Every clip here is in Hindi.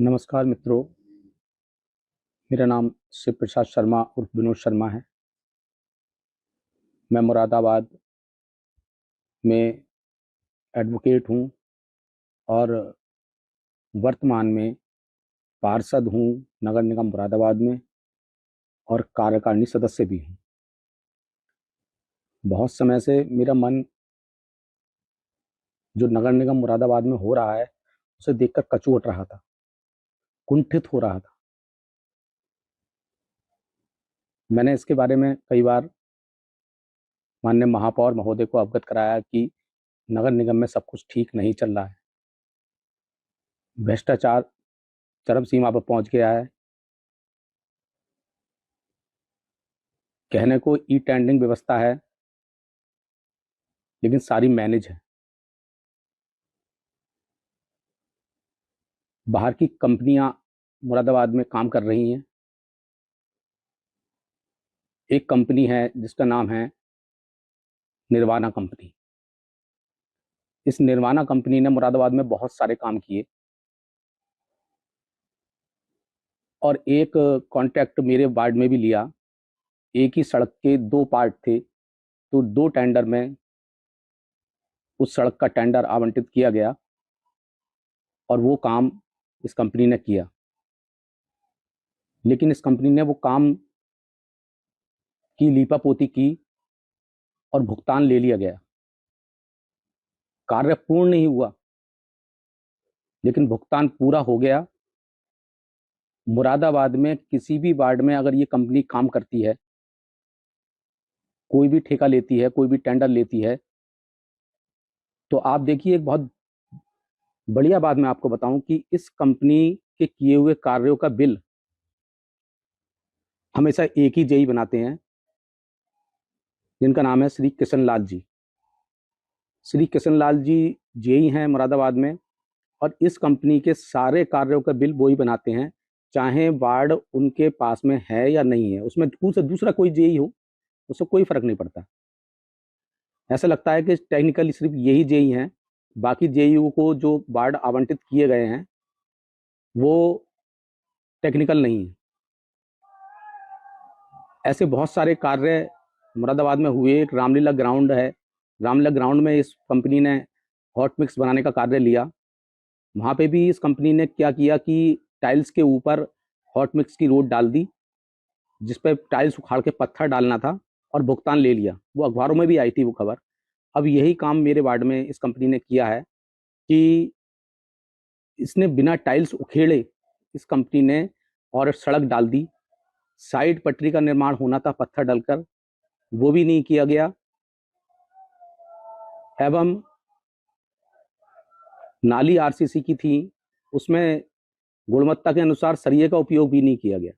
नमस्कार मित्रों। मेरा नाम शिव प्रसाद शर्मा उर्फ विनोद शर्मा है। मैं मुरादाबाद में एडवोकेट हूँ और वर्तमान में पार्षद हूँ नगर निगम मुरादाबाद में और कार्यकारिणी सदस्य भी हूँ। बहुत समय से मेरा मन जो नगर निगम मुरादाबाद में हो रहा है उसे देखकर कचोट रहा था, कुंठित हो रहा था। मैंने इसके बारे में कई बार माननीय महापौर महोदय को अवगत कराया कि नगर निगम में सब कुछ ठीक नहीं चल रहा है, भ्रष्टाचार चरम सीमा पर पहुंच गया है। कहने को ई टेंडरिंग व्यवस्था है लेकिन सारी मैनेज है। बाहर की कंपनियां मुरादाबाद में काम कर रही हैं। एक कंपनी है जिसका नाम है निर्वाणा कंपनी। इस निर्वाणा कंपनी ने मुरादाबाद में बहुत सारे काम किए और एक कॉन्ट्रैक्ट मेरे वार्ड में भी लिया। एक ही सड़क के दो पार्ट थे तो दो टेंडर में उस सड़क का टेंडर आवंटित किया गया और वो काम इस कंपनी ने किया। लेकिन इस कंपनी ने वो काम की लीपापोती की और भुगतान ले लिया गया। कार्य पूर्ण नहीं हुआ लेकिन भुगतान पूरा हो गया। मुरादाबाद में किसी भी वार्ड में अगर ये कंपनी काम करती है, कोई भी ठेका लेती है, कोई भी टेंडर लेती है, तो आप देखिए एक बहुत बढ़िया बात मैं आपको बताऊं कि इस कंपनी के किए हुए कार्यों का बिल हमेशा एक ही जेई बनाते हैं जिनका नाम है श्री किशन लाल जी। श्री किशन लाल जी जेई हैं मुरादाबाद में और इस कंपनी के सारे कार्यों का बिल वो ही बनाते हैं, चाहे वार्ड उनके पास में है या नहीं है। उसमें दूसरा कोई जेई हो उससे कोई फर्क नहीं पड़ता। ऐसा लगता है कि टेक्निकली सिर्फ यही जेई हैं, बाकी जेईओ को जो वार्ड आवंटित किए गए हैं वो टेक्निकल नहीं है। ऐसे बहुत सारे कार्य मुरादाबाद में हुए। एक रामलीला ग्राउंड है, रामलीला ग्राउंड में इस कंपनी ने हॉट मिक्स बनाने का कार्य लिया। वहाँ पे भी इस कंपनी ने क्या किया कि टाइल्स के ऊपर हॉट मिक्स की रोड डाल दी, जिस पे टाइल्स उखाड़ के पत्थर डालना था और भुगतान ले लिया। वो अखबारों में भी आई थी वो खबर। अब यही काम मेरे वार्ड में इस कंपनी ने किया है कि इसने बिना टाइल्स उखेड़े इस कंपनी ने और सड़क डाल दी। साइड पटरी का निर्माण होना था पत्थर डालकर, वो भी नहीं किया गया। एवं नाली आरसीसी की थी, उसमें गुणवत्ता के अनुसार सरिये का उपयोग भी नहीं किया गया।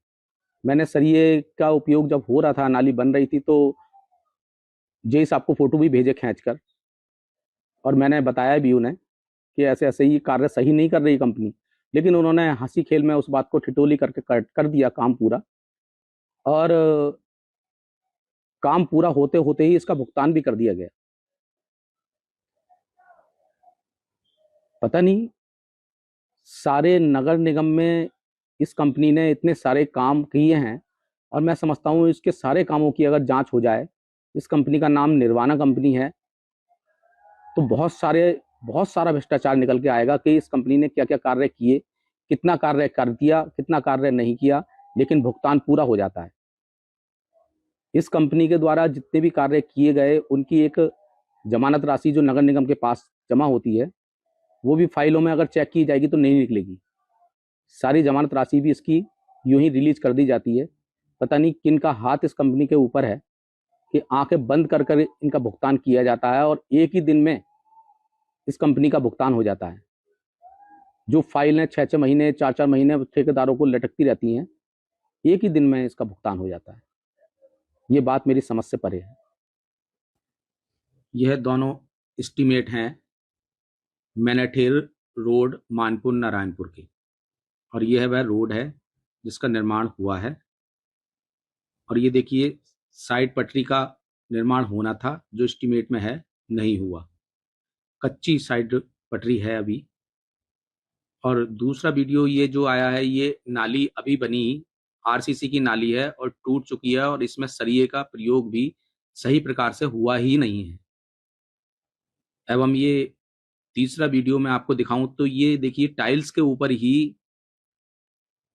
मैंने सरिये का उपयोग जब हो रहा था, नाली बन रही थी, तो जेई साहब को फोटो भी भेजे खींचकर और मैंने बताया भी उन्हें कि ऐसे ऐसे ही कार्य सही नहीं कर रही कंपनी। लेकिन उन्होंने हंसी खेल में उस बात को ठिठोली करके कर दिया काम पूरा। और काम पूरा होते होते ही इसका भुगतान भी कर दिया गया। पता नहीं सारे नगर निगम में इस कंपनी ने इतने सारे काम किए हैं और मैं समझता हूँ इसके सारे कामों की अगर जांच हो जाए, इस कंपनी का नाम निर्वाणा कंपनी है, तो बहुत सारा भ्रष्टाचार निकल के आएगा कि इस कंपनी ने क्या क्या कार्य किए, कितना कार्य कर दिया, कितना कार्य नहीं किया, लेकिन भुगतान पूरा हो जाता है। इस कंपनी के द्वारा जितने भी कार्य किए गए उनकी एक जमानत राशि जो नगर निगम के पास जमा होती है, वो भी फाइलों में अगर चेक की जाएगी तो नहीं निकलेगी। सारी जमानत राशि भी इसकी यूं ही रिलीज कर दी जाती है। पता नहीं किन का हाथ इस कंपनी के ऊपर है कि आंखें बंद कर कर इनका भुगतान किया जाता है और एक ही दिन में इस कंपनी का भुगतान हो जाता है। जो फाइलें 6-6 महीने 4-4 महीने ठेकेदारों को लटकती रहती हैं, एक ही दिन में इसका भुगतान हो जाता है। ये बात मेरी समझ से परे है। यह दोनों एस्टीमेट हैं मैनेठेर रोड मानपुर नारायणपुर की, और यह वह रोड है जिसका निर्माण हुआ है। और ये देखिए साइड पटरी का निर्माण होना था जो एस्टीमेट में है, नहीं हुआ। कच्ची साइड पटरी है अभी और दूसरा वीडियो ये जो आया है, ये नाली अभी बनी, आरसीसी की नाली है और टूट चुकी है और इसमें सरिये का प्रयोग भी सही प्रकार से हुआ ही नहीं है। एवं ये तीसरा वीडियो मैं आपको दिखाऊं तो ये देखिए, टाइल्स के ऊपर ही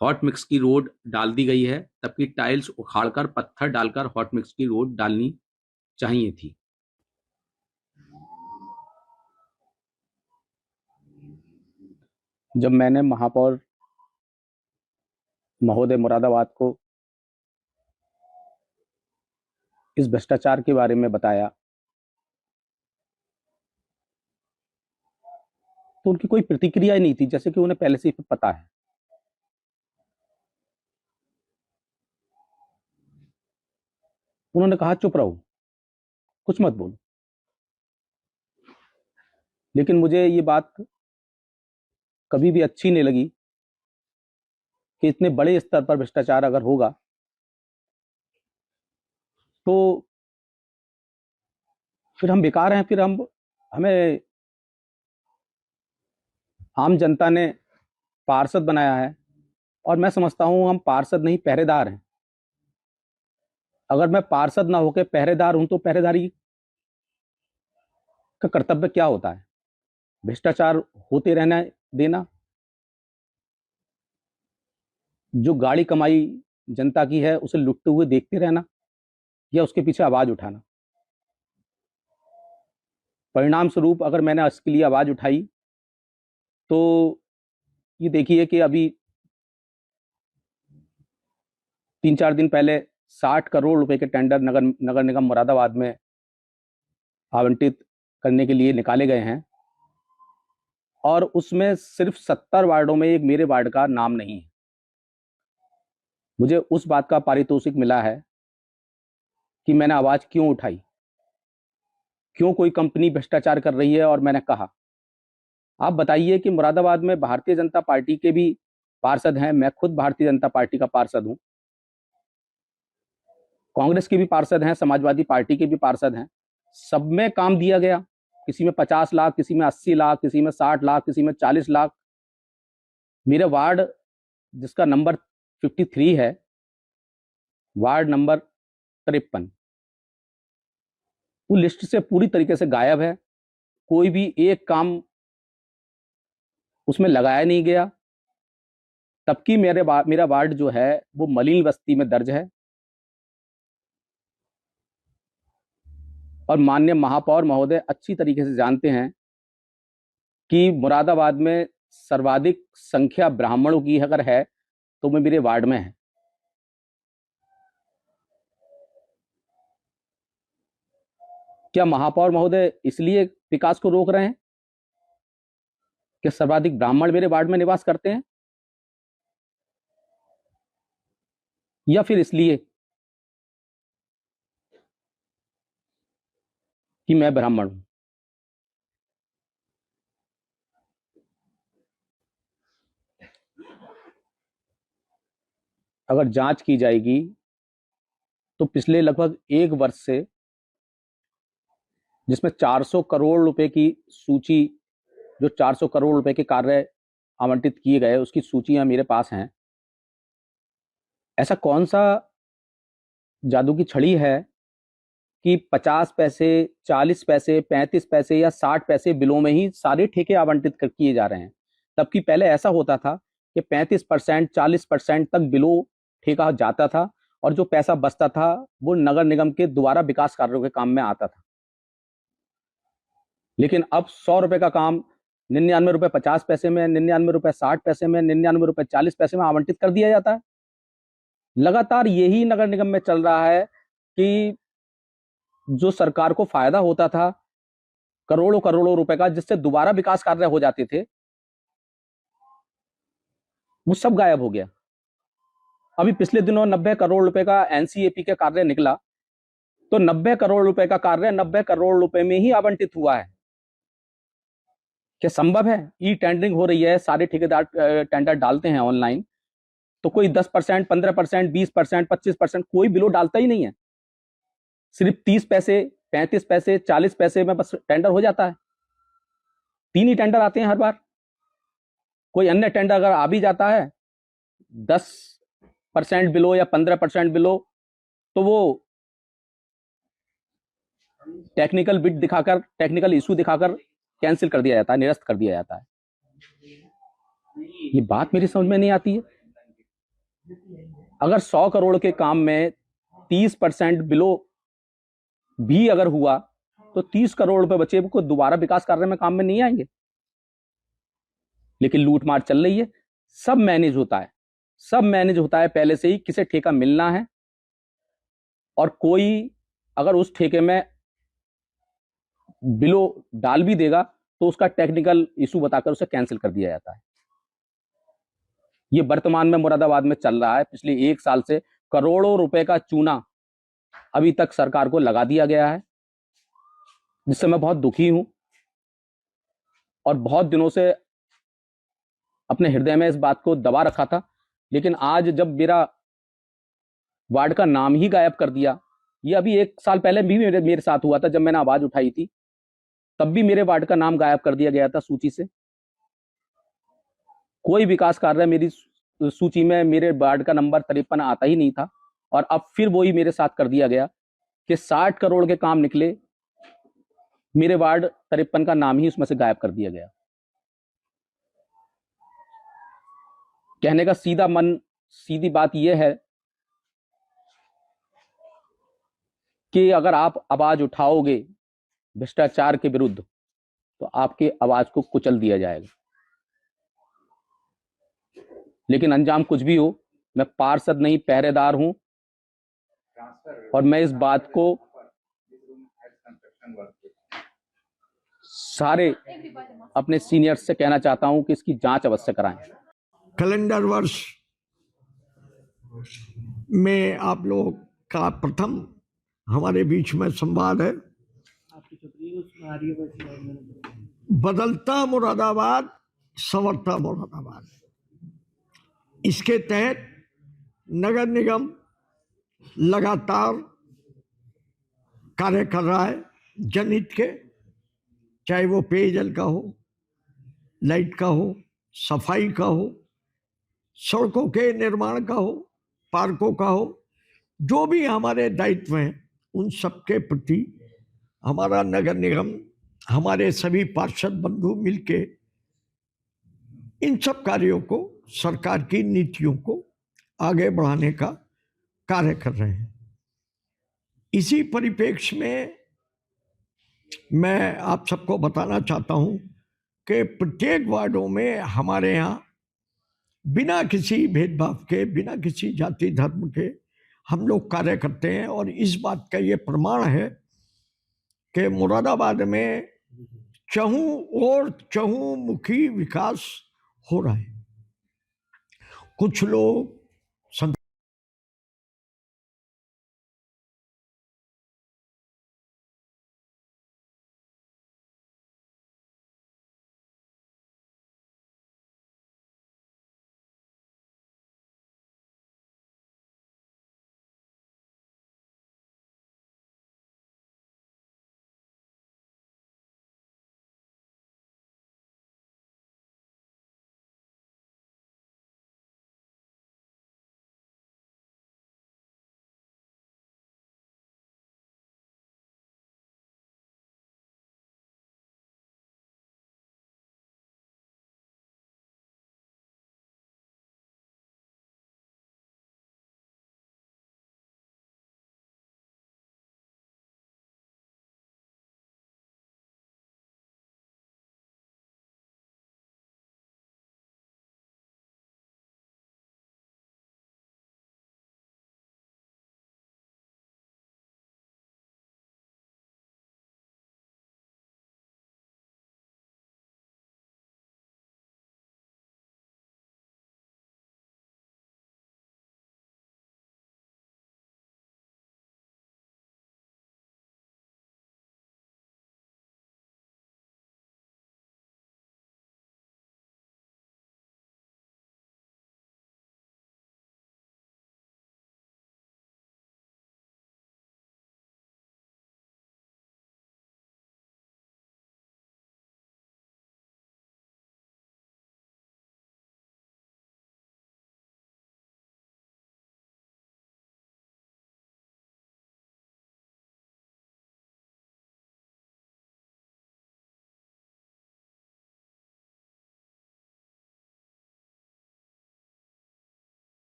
हॉट मिक्स की रोड डाल दी गई है, जबकि टाइल्स उखाड़कर पत्थर डालकर हॉट मिक्स की रोड डालनी चाहिए थी। जब मैंने महापौर महोदय मुरादाबाद को इस भ्रष्टाचार के बारे में बताया तो उनकी कोई प्रतिक्रिया ही नहीं थी, जैसे कि उन्हें पहले से ही पता है। उन्होंने कहा चुप रहो, कुछ मत बोलो। लेकिन मुझे ये बात कभी भी अच्छी नहीं लगी कि इतने बड़े स्तर पर भ्रष्टाचार अगर होगा तो फिर हम बेकार हैं, फिर हमें आम जनता ने पार्षद बनाया है। और मैं समझता हूं हम पार्षद नहीं, पहरेदार हैं। अगर मैं पार्षद ना होकर पहरेदार हूं तो पहरेदारी का कर्तव्य क्या होता है? भ्रष्टाचार होते रहना देना, जो गाड़ी कमाई जनता की है उसे लुटते हुए देखते रहना, या उसके पीछे आवाज उठाना। परिणाम स्वरूप अगर मैंने इसके लिए आवाज उठाई तो ये देखिए कि अभी 3-4 दिन पहले 60 करोड़ रुपए के टेंडर नगर निगम मुरादाबाद में आवंटित करने के लिए निकाले गए हैं और उसमें सिर्फ 70 वार्डों में एक मेरे वार्ड का नाम नहीं है। मुझे उस बात का पारितोषिक मिला है कि मैंने आवाज क्यों उठाई, क्यों कोई कंपनी भ्रष्टाचार कर रही है। और मैंने कहा, आप बताइए कि मुरादाबाद में भारतीय जनता पार्टी के भी पार्षद हैं, मैं खुद भारतीय जनता पार्टी का पार्षद हूं, कांग्रेस के भी पार्षद हैं, समाजवादी पार्टी के भी पार्षद हैं, सब में काम दिया गया। किसी में 50 लाख, किसी में 80 लाख, किसी में 60 लाख, किसी में 40 लाख। मेरे वार्ड जिसका नंबर 53 है, वार्ड नंबर 53, वो लिस्ट से पूरी तरीके से गायब है। कोई भी एक काम उसमें लगाया नहीं गया। तबकि मेरा वार्ड जो है वो मलिन बस्ती में दर्ज है। और माननीय महापौर महोदय अच्छी तरीके से जानते हैं कि मुरादाबाद में सर्वाधिक संख्या ब्राह्मणों की अगर है तो वो मेरे वार्ड में है। क्या महापौर महोदय इसलिए विकास को रोक रहे हैं कि सर्वाधिक ब्राह्मण मेरे वार्ड में निवास करते हैं, या फिर इसलिए कि मैं ब्राह्मण हूं? अगर जांच की जाएगी तो पिछले लगभग 1 वर्ष से, जिसमें 400 करोड़ रुपए की सूची, जो 400 करोड़ रुपए के कार्य आवंटित किए गए उसकी सूचियां मेरे पास हैं। ऐसा कौन सा जादू की छड़ी है कि 50 पैसे, 40 पैसे, 35 पैसे या 60 पैसे बिलों में ही सारे ठेके आवंटित किए जा रहे हैं? तबकि पहले ऐसा होता था कि 35%, 40% तक बिलो ठेका जाता था और जो पैसा बचता था वो नगर निगम के द्वारा विकास कार्यों के काम में आता था। लेकिन अब 100 रुपए का काम 99 रुपए 50 पैसे में, 99 रुपए 60 पैसे में, 99 रुपए 40 पैसे में आवंटित कर दिया जाता है। लगातार यही नगर निगम में चल रहा है कि जो सरकार को फायदा होता था करोड़ों करोड़ों रुपए का, जिससे दोबारा विकास कार्य हो जाते थे, वो सब गायब हो गया। अभी पिछले दिनों 90 करोड़ रुपए का एनसीएपी का कार्य निकला, तो 90 करोड़ रुपए का कार्य 90 करोड़ रुपए में ही आवंटित हुआ है। क्या संभव है? ई टेंडरिंग हो रही है, सारे ठेकेदार टेंडर डालते हैं ऑनलाइन, तो कोई 10%, 15%, 20%, 25% कोई बिलो डालता ही नहीं है। सिर्फ 30 पैसे, 35 पैसे, 40 पैसे में बस टेंडर हो जाता है। 3 ही टेंडर आते हैं हर बार। कोई अन्य टेंडर अगर आ भी जाता है 10% बिलो या 15% बिलो, तो वो टेक्निकल बिट दिखाकर, टेक्निकल इशू दिखाकर कैंसिल कर दिया जाता है, निरस्त कर दिया जाता है। ये बात मेरी समझ में नहीं आती है। अगर 100 करोड़ के काम में 30% बिलो भी अगर हुआ, तो 30 करोड़ रुपए बचे को दोबारा विकास कार्य में काम में नहीं आएंगे। लेकिन लूटमार चल रही है, सब मैनेज होता है, सब मैनेज होता है पहले से ही, किसे ठेका मिलना है, और कोई अगर उस ठेके में बिलो डाल भी देगा तो उसका टेक्निकल इशू बताकर उसे कैंसिल कर दिया जाता है। ये वर्तमान में मुरादाबाद में चल रहा है। पिछले 1 साल से करोड़ों रुपए का चूना अभी तक सरकार को लगा दिया गया है, जिससे मैं बहुत दुखी हूं और बहुत दिनों से अपने हृदय में इस बात को दबा रखा था। लेकिन आज जब मेरा वार्ड का नाम ही गायब कर दिया, ये अभी 1 साल पहले भी मेरे साथ हुआ था, जब मैंने आवाज उठाई थी तब भी मेरे वार्ड का नाम गायब कर दिया गया था सूची से। कोई विकास कार्य मेरी सूची में मेरे वार्ड का नंबर 53 आता ही नहीं था, और अब फिर वही मेरे साथ कर दिया गया कि 60 करोड़ के काम निकले, मेरे वार्ड 53 का नाम ही उसमें से गायब कर दिया गया। कहने का सीधी बात यह है कि अगर आप आवाज उठाओगे भ्रष्टाचार के विरुद्ध, तो आपकी आवाज को कुचल दिया जाएगा। लेकिन अंजाम कुछ भी हो, मैं पार्षद नहीं, पहरेदार हूं, और मैं इस बात को सारे अपने सीनियर्स से कहना चाहता हूं कि इसकी जांच अवश्य कराएं। कैलेंडर वर्ष में आप लोग का प्रथम हमारे बीच में संवाद है। बदलता मुरादाबाद, संवरता मुरादाबाद, इसके तहत नगर निगम लगातार कार्य कर रहा है जनहित के, चाहे वो पेयजल का हो, लाइट का हो, सफाई का हो, सड़कों के निर्माण का हो, पार्कों का हो, जो भी हमारे दायित्व हैं उन सबके प्रति हमारा नगर निगम, हमारे सभी पार्षद बंधु मिलके इन सब कार्यों को, सरकार की नीतियों को आगे बढ़ाने का कार्य कर रहे हैं। इसी परिप्रेक्ष्य में मैं आप सबको बताना चाहता हूं कि प्रत्येक वार्डों में हमारे यहाँ बिना किसी भेदभाव के, बिना किसी जाति धर्म के हम लोग कार्य करते हैं, और इस बात का ये प्रमाण है कि मुरादाबाद में चहुमुखी विकास हो रहा है। कुछ लोग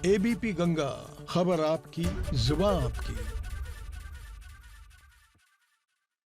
एबीपी गंगा, खबर आपकी, जुबान आपकी।